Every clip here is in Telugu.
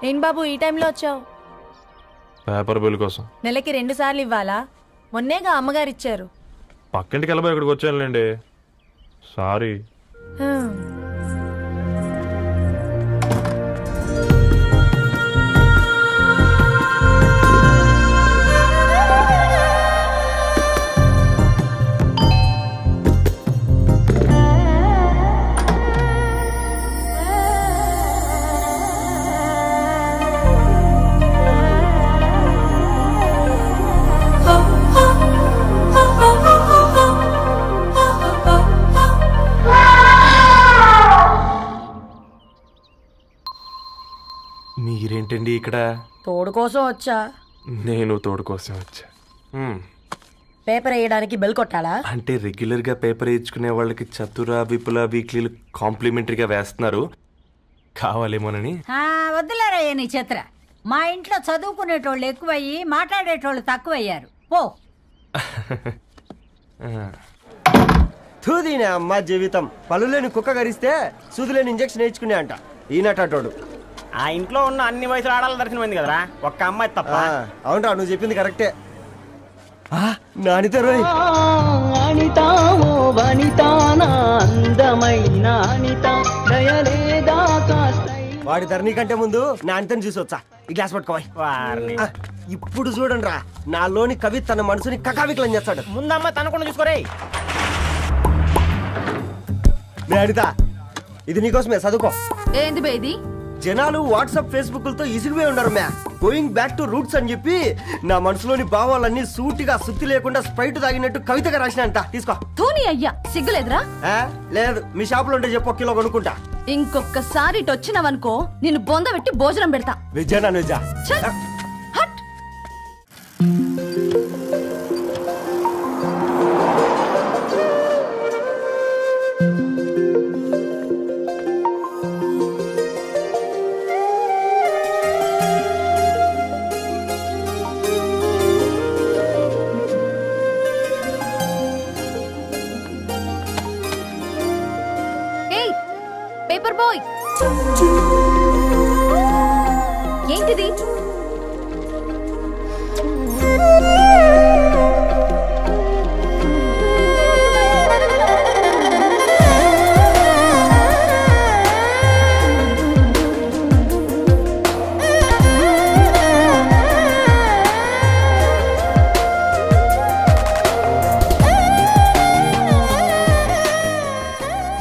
ఏం బాబు ఈ టైంలో వచ్చావు? పేపర్ బిల్ కోసం. నెలకి 2 సార్లు ఇవ్వాలా? మొన్నేగా అమ్మగారు ఇచ్చారు. పక్కింటికి వెళ్ళబోయి ఇక్కడికి వచ్చానులేండి. సారీ. మీరేంటండి ఇక్కడ? తోడు కోసం వచ్చా. నేను తోడు కోసం వచ్చా. పేపర్ వేయడానికి బెల్ కొట్టాలా? అంటే రెగ్యులర్ గా పేపర్ వేయించుకునే వాళ్ళకి చతుర విపుల వీక్లీలు కాంప్లిమెంటరీగా వేస్తున్నారు, కావాలేమోనని. వద్దులేరా నీ చిత్ర. మా ఇంట్లో చదువుకునేటోళ్ళు ఎక్కువయ్యి మాట్లాడేటోళ్ళు తక్కువయ్యారు. పో. తూదీనే అమ్మ జీవితం. పళ్ళులేని కుక్క గరిస్తే సూదులేని ఇంజక్షన్ వేయించుకునే అంట ఈనటోడు. ఆ ఇంట్లో ఉన్న అన్ని వయసులో ఆడాల దర్శనమైంది కదరా, ఒక్క అమ్మాయి తప్ప. అవునరా, నువ్వు చెప్పింది కరెక్టే. నానిత రోయ్ వాడి ధరణి కంటే ముందు నానితని చూసి వచ్చా. ఈ గ్లాస్ పట్టుకోవాలి. ఇప్పుడు చూడండి రా, నాలోని కవి తన మనసుని కకావికలం చేస్తాడు. ముందమ్మ తనకుండా చూసుకోరే. నానిత, ఇది నీకోసమే, చదువుకో. ఏంది బేది? జనాలు వాట్సాప్ ఫేస్బుక్లతో ఇసిగిపోయి ఉన్నారు మ్యా. గోయింగ్ బ్యాక్ టు రూట్స్ అని చెప్పి నా మనసులోని భావాలన్నీ సూటిగా సుత్తి లేకుండా స్ప్రైట్ తాగినట్టు కవితగా రాసిన అంట. తీసుకో. తూని అయ్యా, సిగ్గులేదురా? లేదు, మీ షాప్ లో ఉంటే చెప్పు, 1 కిలో కొనుక్కుంటా. ఇంకొకసారి ఇటు వచ్చినావనుకో నిన్ను బొంద పెట్టి భోజనం పెడతా. వెజ్జా నాన్ వెజ్జా? పేపర్ బాయ్, ఏంటిది?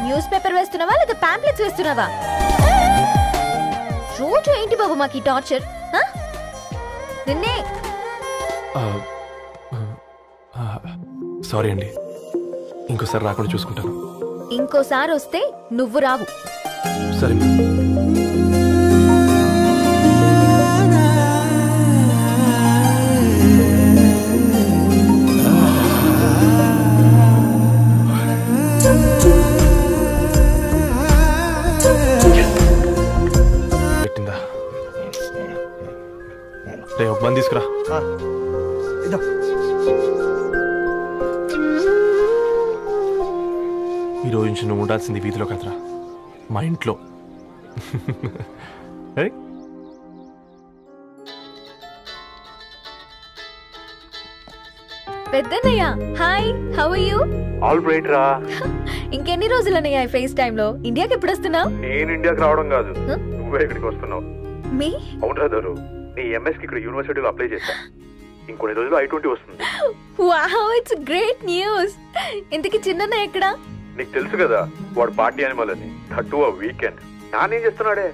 న్యూస్ పేపర్ వేస్తున్నావా లేదా పాంప్లెట్స్ వేస్తున్నావా? రోజు ఏంటి బాబు మాకు ఈ టార్చర్? నిన్నే. సారీ అండి, ఇంకోసారి రాకుండా చూసుకుంటాను. ఇంకోసారి వస్తే నువ్వు రావు. సరే. ఒక బంద్ తీసుకురా. ఈరోజు నుంచి నువ్వు ఉండాల్సింది వీధిలో కదరా, మా ఇంట్లో. పెద్దన్నయ్య, hi, how are you? All right రా. ఇంకెన్ని రోజులన్నయ్య ఫేస్ టైమ్ లో? ఇండియాకి ఎప్పుడు వస్తున్నావు? నేను ఇండియాకి రావడం కాదు, నువ్వే ఇక్కడికి వస్తున్నావు. మీ? అవునరా దరు, నీ ఎంఎస్ కి ఇక్కడ యూనివర్సిటీలో అప్లై చేశా. ఇంకొన్ని రోజులు I-20 వస్తుంది. Wow, it's great news. ఇంతకి చిన్నన్నయ్య ఎక్కడ? నీకు తెలుసు కదా, వాడు పార్టీ యానిమల్ అని. థర్టూ ఆ వీకెండ్. నానేం చేస్తున్నాడే,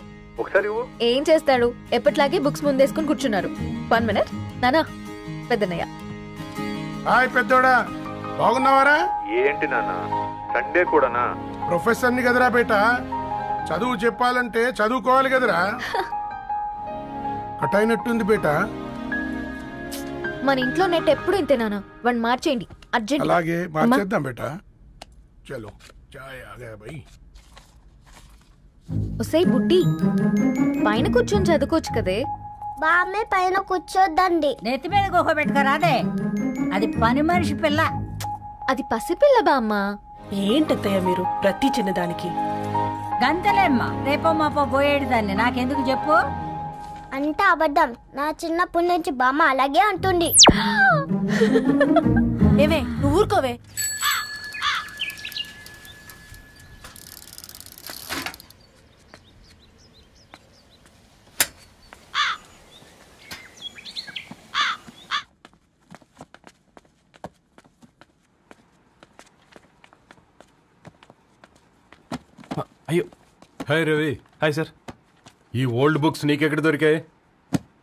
ఒకసారి ఏం చేస్తాడు, ఎప్పట్లాగే బుక్స్ ముందేసుకుని కూర్చున్నారు. 1 మినిట్ నానా. పెద్దన్నయ్య. హాయ్ పెద్దోడా, బాగున్నావారా? ఏంటి నాన్న, సండే కూడానా? ప్రొఫెసర్ని కదరా బేట, చదువు చెప్పాలంటే చదువుకోవాలి కదరా. కట్ అయినట్టుంది బేట. మన ఇంట్లో నెట్ ఎప్పుడు ఇంతే నాన్న, వన్ మార్చేయండి అర్జెంట్. అలాగే మార్చేద్దాం బేట. చలో చాయ్ ఆ గయా భయ్. ఒసే బుడ్డి, పైన కూర్చొని చదువుకోవచ్చు కదే. బామ్మే పైన కూర్చోద్దండి. నెత్తి మీద గుహ పెట్టుకోరాదే, అది పని మనిషి పిల్ల. అది పసిపిల్ల బామ్మ. ఏంటత్తయ్య మీరు ప్రతి చిన్నదానికి? గంతలేమ్మా, రేపో మాపో పోయేడు దాన్ని నాకెందుకు చెప్పు. అంటే అబద్ధం. నా చిన్నప్పటి నుంచి బామ్మ అలాగే అంటుంది. ఏవే నువ్వు ఊరుకోవే. అయ్యో. హాయ్ రవి. Hi sir. ఈ ఓల్డ్ బుక్స్ నీకెక్కడ దొరికాయి?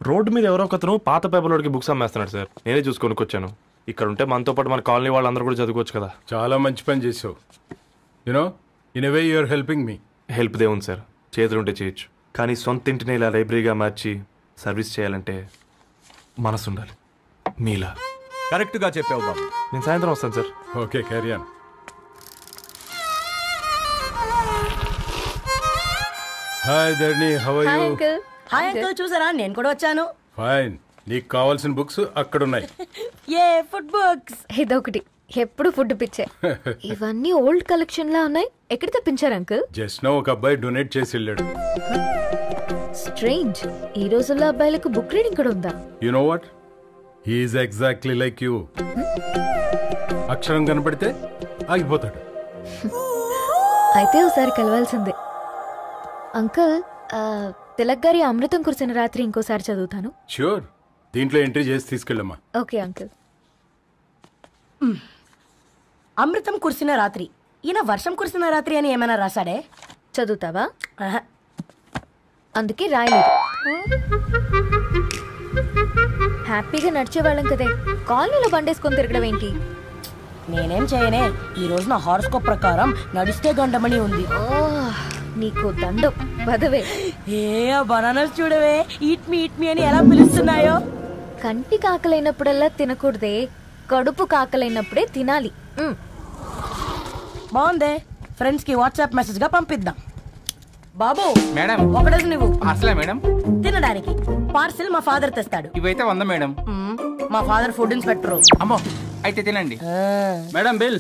రోడ్డు మీద ఎవరో ఒకతను పాత పేపర్లోకి బుక్స్ అమ్మేస్తున్నాడు సార్. నేనే చూసుకొని వచ్చాను. ఇక్కడ ఉంటే మనతో పాటు మన కాలనీ వాళ్ళందరూ కూడా చదువుకోవచ్చు కదా. చాలా మంచి పని చేసావు. You know in a way you're helping me. Help దే ఉంది సార్, చేతులు ఉంటే చేయొచ్చు. కానీ సొంత ఇంటిని ఇలా లైబ్రరీగా మార్చి సర్వీస్ చేయాలంటే మనసు ఉండాలి. మీలా కరెక్ట్గా చెప్పావు బాబు. నేను సాయంత్రం వస్తాను sir. Okay carry on. Hi Dharni, how are hi you? Uncle. Hi uncle, చూసారా నేను కూడా వచ్చాను. ఫైన్. నీకు కావాల్సిన బుక్స్ అక్కడ ఉన్నాయి. ఏ ఫుడ్ బుక్స్. ఇదొకటి, ఎప్పుడు ఫుడ్ పిచ్చే. ఇవన్నీ ఓల్డ్ కలెక్షన్ లా ఉన్నాయి. ఎక్కడ తెప్పించారు అంకుల్? జస్ట్ నో ఒక అబ్బాయి డొనేట్ చేసి వెళ్ళాడు. స్ట్రేంజ్, ఈ రోజుల్లో అబ్బాయిలకు బుక్ రీడింగ్ కూడా ఉందా? You know what, he is exactly like you. అక్షరం కనపడితే ఆగిపోతాడు. అయితే ఒకసారి కలవాల్సిందే. అంకుల్, తిలక్ గారి అమృతం కురిసిన రాత్రి ఇంకోసారి చదువుతాను. ష్యూర్, దీంట్లో ఎంట్రీ చేసి తీసుకెళ్ళమ్మా. Okay uncle. అమృతం కురిసిన రాత్రి. ఈయన వర్షం కురిసిన రాత్రి అని ఏమైనా రాశాడే? చదువుతావా? ఆహా. అందుకే రాయలేదు. హ్యాపీగా నడిచేవాళ్ళం కదే, కాలనీలో బండేసుకొని తిరగడం ఏంటి? నేనేం చేయనే, ఈ రోజు నా హారోస్కోప్ ప్రకారం నడిస్తే గండమని ఉంది. నీకు దండం పదవే. ఏ బనానాస్ చూడవే, ఈట్ మీ అని ఎలా పిలుస్తున్నాయో. కంటి కాకలైనప్పుడల్లా తినకూడదే, కడుపు కాకలైనప్పుడే తినాలి. బాగుందే, ఫ్రెండ్స్ కి వాట్సాప్ మెసేజ్ గా పంపిద్దాం. బాబు మేడం, ఒకడేసి నువ్వు అసలే మేడం తినడానికి పార్సిల్ మా ఫాదర్ తెస్తాడు. ఇవైతే 100 మేడం. మా ఫాదర్ ఫుడ్ ఇన్స్పెక్టర్. అమ్మో, అయితే తినండి మేడం. బిల్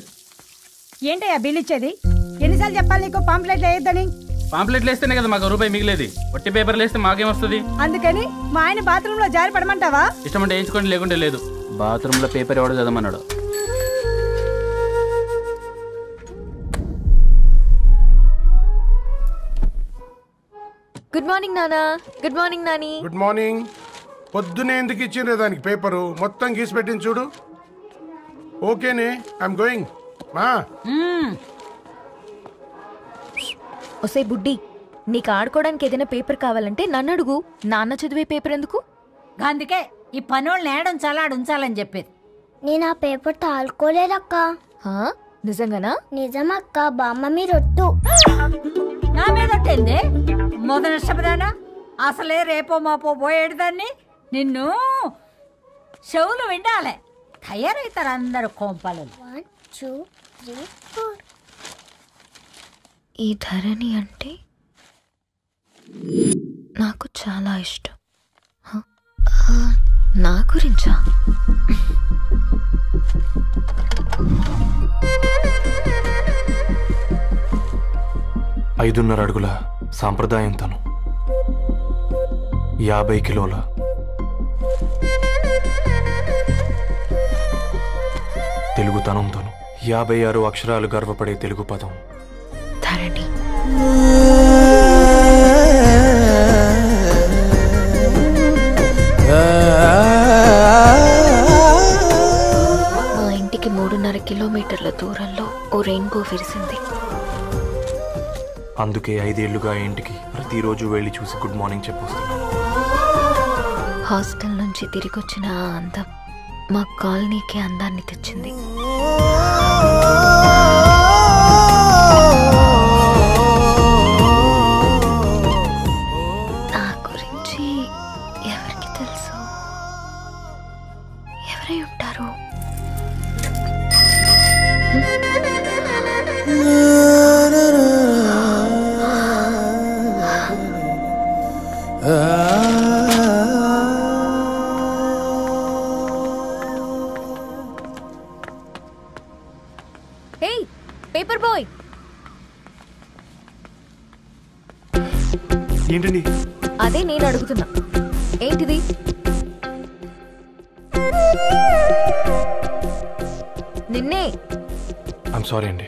ఏంటయ్యా బిల్ ఇచ్చేది? ఎన్నిసార్లు చెప్పాలి నీకు పాంప్లెట్లు వేయొద్దని? పాంప్లెట్లు వేస్తేనే కదా మాకు రూపాయి మిగిలేది. ఒట్టి పేపర్లు వేస్తే మాకేం వస్తుంది? అందుకని మా ఆయన బాత్రూమ్ లో జారి పడమంటావా? ఇష్టమంటే వేయించుకోండి, లేకుంటే లేదు. బాత్రూమ్ లో పేపర్ ఎవడో చదవమన్నాడు. గుడ్ మార్నింగ్ నానా. Good morning Nani. Good morning. పొద్దునే ఎందుకు ఇచ్చిండ్రే దానికి పేపరు? మొత్తం గీసి పెట్టింది చూడు. ఓకేనే, ఐఎమ్ గోయింగ్. మా ఒసే బుడ్డి, నీకు ఆడుకోవడానికి ఏదైనా పేపర్ కావాలంటే నన్ను అడుగు. నాన్న చదివే పేపర్ ఎందుకు? అందుకే ఈ పనోళ్ళని ఏడం ఉంచాలని చెప్పేది. నేను ఆ పేపర్ తాలుకోలేదక్క. హా? నిజంగానా? నిజమక్క, బామ్మ మీరొట్టు. నా మీద ఒట్టేంది? మొదటి నష్టపదానా? అసలే రేపో మాపో పోయేడు దాన్ని. నిన్ను చెవులు వినాలే, తయారవుతారు అందరు కోంపాలు. 1 2 3 4. ఈ ధరణి అంటే నాకు చాలా ఇష్టం. నా గురించా? ఐదున్నర అడుగుల సాంప్రదాయం తను, 50 కిలోల తెలుగుతనం తను, 56 అక్షరాలు గర్వపడే తెలుగు పదం ధరణి. మా ఇంటికి 3.5 కిలోమీటర్ల దూరంలో ఓ రెయిన్బో విరిసింది. అందుకే 5 ఏళ్లుగా ఇంటికి ప్రతిరోజు వెళ్ళి చూసి గుడ్ మార్నింగ్ చెప్పొస్తున్నాను. హాస్టల్ నుంచి తిరిగి వచ్చిన ఆ అందం మా కాలనీకి అందాన్ని తెచ్చింది. నా గురించి ఎవరికి తెలుసు? ఎవరై ఉంటారు? హే పేపర్ బాయ్, ఏంటండి? అదే నేను అడుగుతున్నా. ఏంటిది? నిన్నే. ఐమ్ సారీ అండి.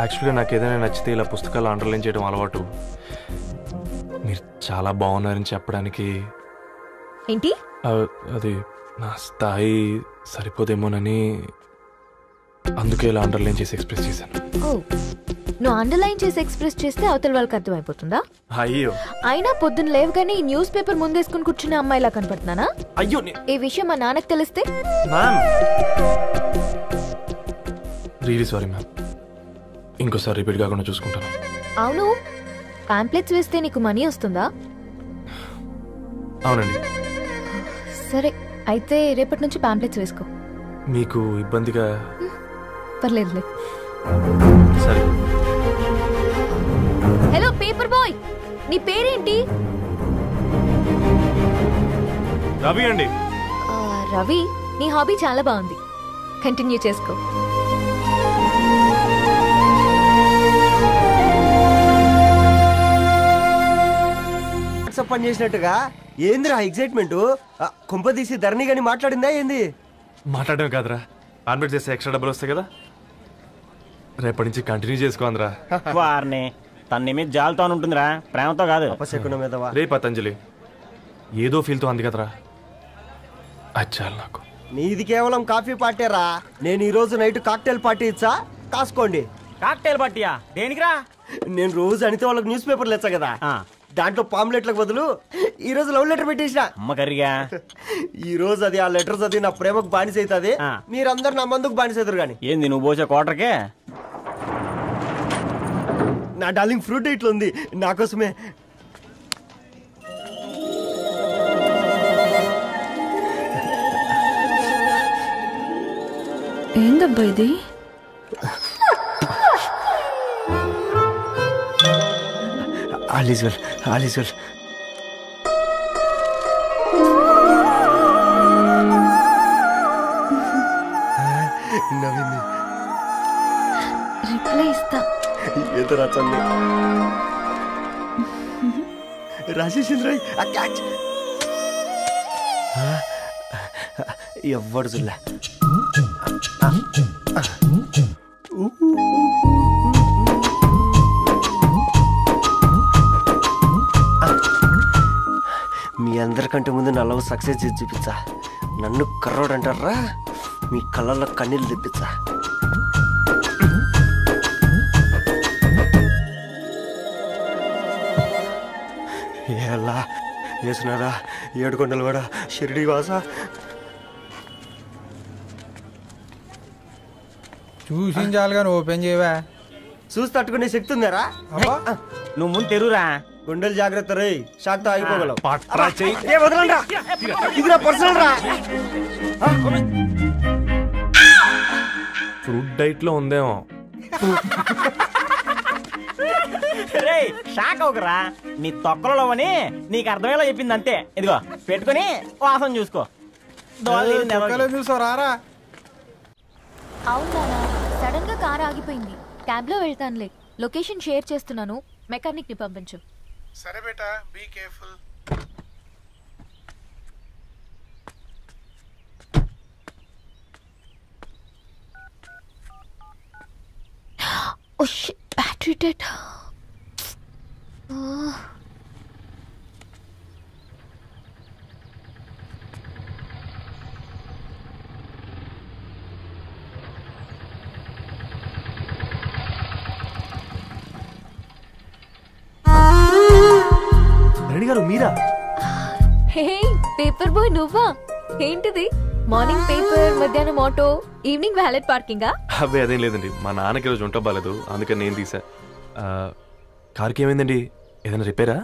యాక్చువల్గా నాకు ఏదైనా నచ్చితే ఇలా పుస్తకాలు అండర్లైన్ చేయడం అలవాటు. మీరు చాలా బాగున్నారని చెప్పడానికి. ఏంటి? అది నా స్థాయి సరిపోదేమోనని అందుకే ఇలా అండర్లైన్ చేసి ఎక్స్ప్రెస్ చేశాను. ఓ, నువ్వు అండర్లైన్ చేసి ఎక్స్ప్రెస్ చేస్తే అవతల వాళ్ళకి అర్థమైపోతుందా? అయ్యో, అయినా పొద్దున్న లేవగానే ఈ న్యూస్ పేపర్ ముందేసుకుని కూర్చునే అమ్మాయిలా కనపడుతున్నానా? అయ్యో, ఈ విషయం మా నాన్నకు తెలిస్తే? Ma'am, really sorry ma'am. ఇంకోసారి రిపీట్ కాకుండా చూసుకుంటాను. అవును, పాంప్లెట్స్ వేస్తే నీకు మనీ వస్తుందా? అవునండి. సరే, అయితే రేపటి నుంచి పాంప్లెట్స్ వేసుకో. మీకు ఇబ్బందిగా? పర్లేదులే. సరే. హలో పేపర్ బాయ్, నీ పేరేంటి? రవి అండి. రవి, నీ హాబీ చాలా బాగుంది, కంటిన్యూ చేసుకో. పని చేసినట్టుగా ఏందిరా ఎగ్జైట్మెంట్? కుంపదీసి ధరణి గాని మాట్లాడిందా ఏంది? మాట్లాడడం కాదురా, కాన్వర్ట్ చేస్తే ఎక్స్ట్రా డబ్బులు వస్తాయి కదా, రేపటి నుంచి కంటిన్యూ చేసుకో అందరా. వారిని తన మీద జాలతో ఉంటుందిరా, ప్రేమతో కాదు. రే పతంజలి, ఏదో ఫీల్తో అంది కదరా, అచ్చాలి నాకు. నీది కేవలం కాఫీ పార్టీరా. నేను ఈ రోజు నైట్ కాక్టైల్ పార్టీ ఇచ్చా, కాసుకోండి. కాక్టైల్ పార్టీయా? దేనికిరా? నేను రోజు అనితే వాళ్ళకి న్యూస్ పేపర్లు ఇచ్చా కదా, దాంట్లో పాంప్లెట్లకు బదులు ఈ రోజు లవ్ లెటర్ పెట్టేసిన. అమ్మకరిగా ఈ రోజు అది ఆ లెటర్ చదివి నా ప్రేమకు బానిస అవుతుంది, మీరందరు నా మందుకు బానిస అవుతారు. కానీ ఏంది నువ్వు పోసే కోటర్కే? నా డార్లింగ్ ఫ్రూట్ ఇట్లా ఉంది నా కోసమే. ఏందబ్బా ఇది? All is well, all is well. నవ్వింది. రిప్లై ఇస్తా. ఏదో రాచండి రాజేసింద్ర క్యాచ్. ఎవ్వడు చూడలే. మీ అందరికంటే ముందు నా లవ్ సక్సెస్ చేసి చూపించా. నన్ను కర్రోడు అంటారా, మీ కళ్ళల్లో కన్నీళ్ళు తెప్పించా. ఎలా వేసినారా ఏడుకొండలు కూడా షిరిడి వాస. చూసించాలిగా ఓపెన్ చేయవా? చూసి తట్టుకునే శక్తి ఉందారా? నువ్వు ముందు తెరురా. గుండెలు జాగ్రత్త రే, షాక్తో ఆగిపోగలవు. ఫ్రూట్ డైట్ లో ఉందేమో. రే షాక్ అవకరా, నీ తొక్కలలో అని నీకు అర్థమయ్యేలా చెప్పింది అంతే. ఇదిగో పెట్టుకుని వాసన చూసుకో. చూసారా? అవునా, సడన్ గా కార్ ఆగిపోయింది. క్యాబ్ లో వెళ్తానులే, లొకేషన్ షేర్ చేస్తున్నాను, మెకానిక్ ని పంపించు. సరే బేటా, be careful. Oh shit, battery dead. Reddy గారు మీరా? హే పేపర్ బాయ్, నువ్వా? ఏంటిది? మార్నింగ్ పేపర్, మధ్యాహ్నం ఆటో, ఈవినింగ్ వ్యాలెట్ పార్కింగా? అబ్బాయి అదేం లేదండి, మా నాన్నకి రోజు ఉంట బాగాలేదు, అందుకని నేను తీసా. కార్కి ఏమైందండి? ఏదైనా రిపేరా?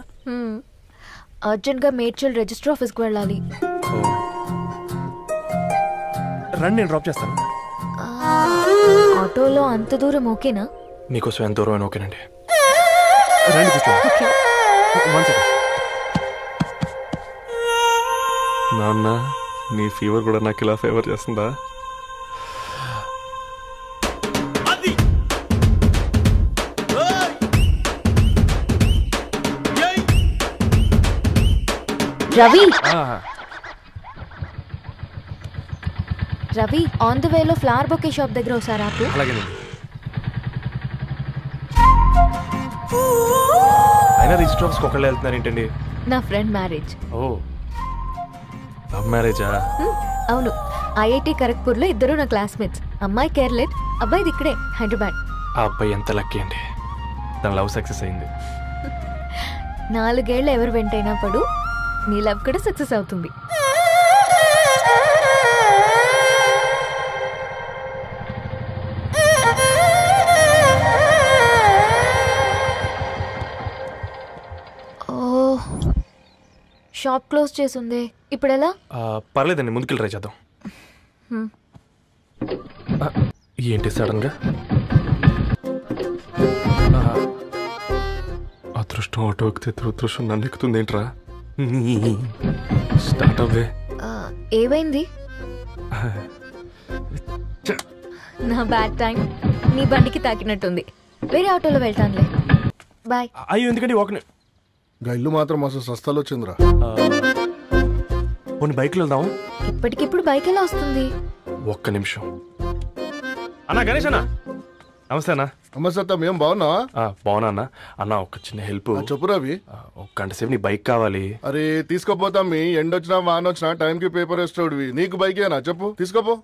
అర్జెంట్ గా మేడ్చల్ రిజిస్టర్ ఆఫీస్ కు వెళ్ళాలి. రండి, నేను డ్రాప్ చేస్తాను. ఆటోలో అంత దూరం ఓకేనా? మీకోసం ఎంత దూరం అయినా ఓకేనండి. రండి కూర్చోండి. నాన్న, నీ ఫీవర్ కూడా నాకు ఇలా ఫేవర్ చేస్తుందా? రవి రవి ఆన్ ద వేలో ఫ్లవర్ బొకే షాప్ దగ్గర ఒకసారి ఆపు. అలాగేనండి. అయినా రిజిస్టర్ ఆఫీస్కి ఒకళ్ళు వెళ్తున్నారు ఏంటండి? నా ఫ్రెండ్ మ్యారేజ్. ఓ లవ్ మ్యారేజా? అవును, ఐఐటి ఖరగ్పూర్లో ఇద్దరు నా క్లాస్మేట్స్. అమ్మాయి కేర్లెట్, అబ్బాయిది ఇక్కడే హైదరాబాద్. ఆ అబ్బాయి ఎంత లక్కీ అండి, తన లవ్ సక్సెస్ అయింది. 4 ఏళ్ళు ఎవరు వెంటైనా పడు, నీ లవ్ కూడా సక్సెస్ అవుతుంది. ఓ షాప్ క్లోజ్ చేసింది, ఇప్పుడు ఎలా? పర్లేదండి, ముందుకెళ్ళి ట్రై చేద్దాం. ఏంటి సడన్గా? అదృష్టం ఆటో ఎక్కితే దురదృష్టం నన్ను ఎక్కుతుంది ఏంట్రా? స్టార్ట్ అవ్వే. ఏమైంది? నా బ్యాడ్ టైం నీ బండికి తాకినట్టుంది. వేరే ఆటోలో వెళ్తానులే, బాయ్. అయ్యో ఎందుకండి ఒక ఇల్లు మాత్రం అసలు సస్తాలో వచ్చిందిరా. కొన్ని బైక్లో వెళ్దాం. ఇప్పటికిప్పుడు బైక్ ఎలా వస్తుంది? ఒక్క నిమిషం. అన్నా గణేష్ అన్న, నమస్తే అన్న. నమస్తే, ఏం బాగున్నావా? బాగున్నా అన్న. అన్న ఒక చిన్న హెల్ప్. చెప్పు రవి. ఒక గంట సేపు నీ బైక్ కావాలి. అరే తీసుకోపోతాం, మీ ఎండొచ్చినా వానొచ్చినా టైంకి పేపర్ వేస్తాడువి. నీకు బైక్ ఏనా చెప్పు, తీసుకోపో.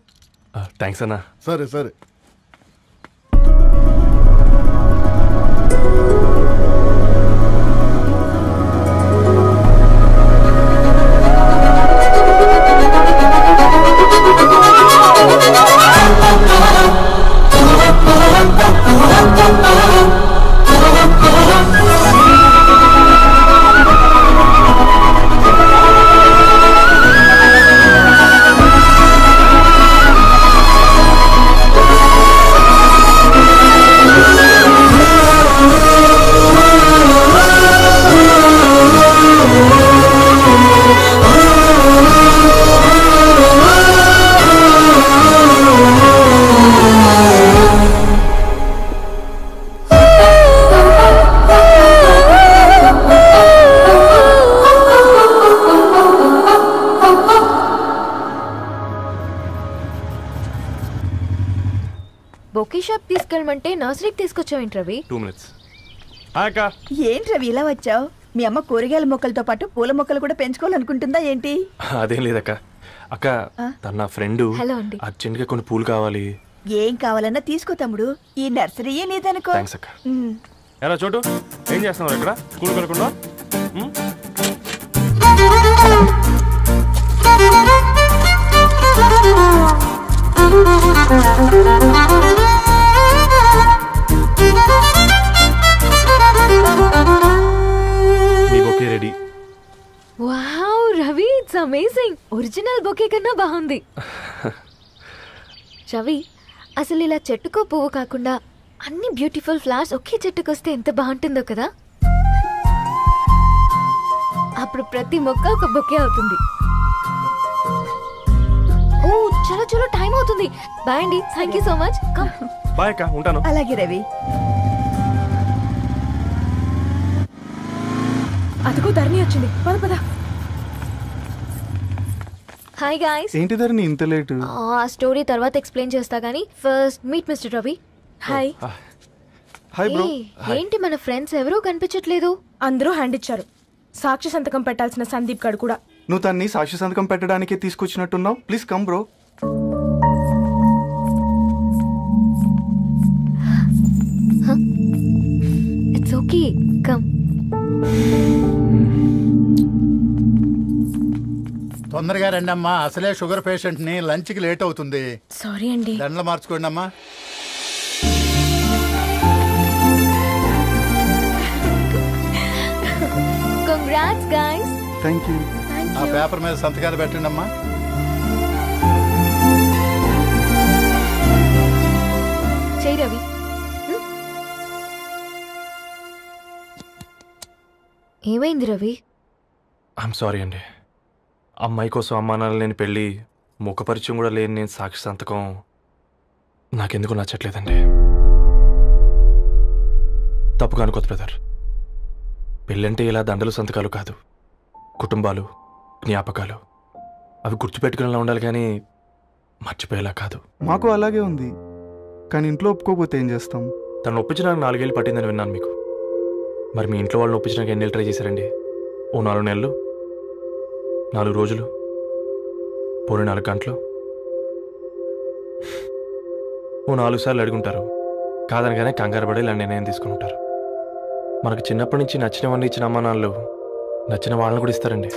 థ్యాంక్స్ అన్న. సరే సరే. బొకే షాప్ తీసుకెళ్ళమంటే నర్సరీకి తీసుకొచ్చావేంటి రవి? 2 minutes. ఏంటి రవి ఇలా వచ్చావు? మీ అమ్మ కూరగాయల మొక్కలతో పాటు పూల మొక్కలు కూడా పెంచుకోవాలనుకుంటుందా ఏంటి? అదేం లేదక్క. అక్క తన నా ఫ్రెండ్, అర్జెంట్ గా కొన్ని పూలు కావాలి. ఏం కావాలన్నా తీసుకో తమ్ముడు, ఈ నర్సరీయే నీదనుకో. థాంక్స్ అక్క. ఎలా చోటు, ఏం చేస్తున్నావు ఇక్కడ? స్కూల్ కనుక్కున్నా? మీ bouquet ready. Wow Ravi, it's amazing. Original bouquet కన్నా బాగుంది. రవి, అసలు ఇలా చెట్టుకో పువ్వు కాకుండా అన్ని బ్యూటిఫుల్ ఫ్లవర్స్ ఒకే చెట్టుకు వస్తే ఎంత బాగుంటుందో కదా. అప్పుడు ప్రతి మొక్క ఒక బొకే అవుతుంది. ఓ చలో చలో, టైం అవుతుంది. బాయ్ అండి, thank you so much. Bye అక్క, ఉంటాను. అలాగే రవి. అదిగో ధరణి వచ్చింది, పద పద. Hi guys. ఏంటి ధరణి ఇంత లేట్? ఆ స్టోరీ తర్వాత ఎక్స్ప్లెయిన్ చేస్తా గానీ first meet mister Ravi. Hi. Hi bro. ఏంటి మన ఫ్రెండ్స్ ఎవరూ కనిపించట్లేదు? అందరూ హ్యాండ్ ఇచ్చారు. సాక్షి సంతకం పెట్టాల్సిన సందీప్ గడు కూడా. నువ్వు తన్ని సాక్షి సంతకం పెట్టడానికే తీసుకొచ్చినట్టున్నావు. Please come bro. It's okay, come. తొందరగా రండి అమ్మా, అసలే షుగర్ పేషెంట్ ని, లంచ్ కి లేట్ అవుతుంది. సారీ అండి. దండలు మార్చుకోండి అమ్మా. Congrats guys. Thank you. ఆ పేపర్ మీద సంతకాలు పెట్టండి అమ్మా. చెయ్యి రవి. ఏమైంది రవి? ఐఎమ్ సారీ అండి. అమ్మాయి కోసం అమ్మా నాన్న లేని పెళ్ళి, ముఖపరిచయం కూడా లేని నేను సాక్షి సంతకం నాకెందుకు నచ్చట్లేదండి. తప్పుగా అనుకోదు బ్రదర్. పెళ్ళంటే ఇలా దండలు సంతకాలు కాదు, కుటుంబాలు, జ్ఞాపకాలు. అవి గుర్తుపెట్టుకునేలా ఉండాలి కానీ మర్చిపోయేలా కాదు. మాకు అలాగే ఉంది, కానీ ఇంట్లో ఒప్పుకోకపోతే ఏం చేస్తాం? తను ఒప్పించడానికి 4 ఏళ్ళు పట్టిందని విన్నాను మీకు. మరి మీ ఇంట్లో వాళ్ళని ఒప్పించడానికి ఎన్ని ఏళ్ళు ట్రై చేశారండి? ఓ 4 నెలలు, 4 రోజులు, పోనీ 4 గంటలు, ఓ 4 సార్లు అడుగుంటారు. కాదనగానే కంగారు పడి ఇలా నిర్ణయం తీసుకుని ఉంటారు. మనకు చిన్నప్పటి నుంచి నచ్చినవన్నీ ఇచ్చిన అమ్మ నాన్నలు నచ్చిన వాళ్ళని కూడా ఇస్తారండి.